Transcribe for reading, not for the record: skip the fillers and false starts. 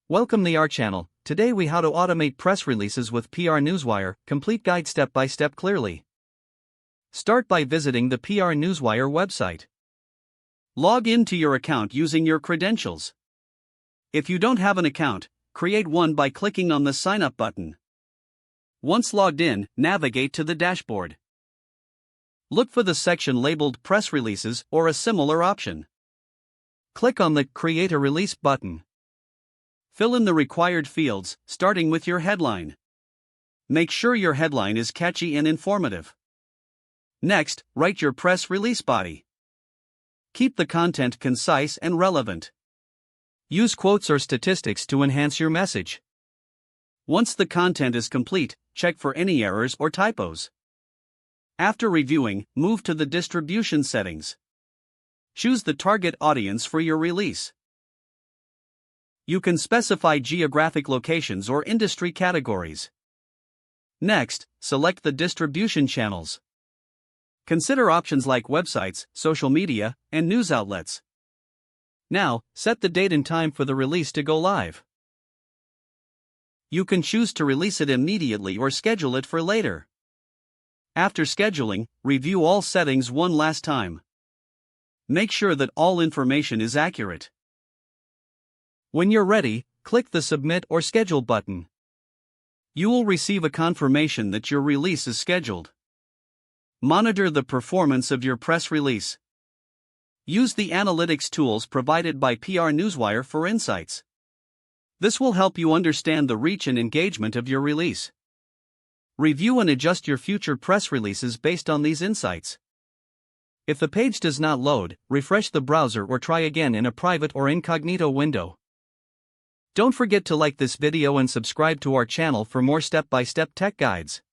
Welcome to our channel. Today we how to automate press releases with PR Newswire, complete guide step by step clearly. Start by visiting the PR Newswire website. Log in to your account using your credentials. If you don't have an account, create one by clicking on the sign up button. Once logged in, navigate to the dashboard. Look for the section labeled Press Releases or a similar option. Click on the Create a Release button. Fill in the required fields, starting with your headline. Make sure your headline is catchy and informative. Next, write your press release body. Keep the content concise and relevant. Use quotes or statistics to enhance your message. Once the content is complete, check for any errors or typos. After reviewing, move to the distribution settings. Choose the target audience for your release. You can specify geographic locations or industry categories. Next, select the distribution channels. Consider options like websites, social media, and news outlets. Now, set the date and time for the release to go live. You can choose to release it immediately or schedule it for later. After scheduling, review all settings one last time. Make sure that all information is accurate. When you're ready, click the Submit or Schedule button. You will receive a confirmation that your release is scheduled. Monitor the performance of your press release. Use the analytics tools provided by PR Newswire for insights. This will help you understand the reach and engagement of your release. Review and adjust your future press releases based on these insights. If the page does not load, refresh the browser or try again in a private or incognito window. Don't forget to like this video and subscribe to our channel for more step-by-step tech guides.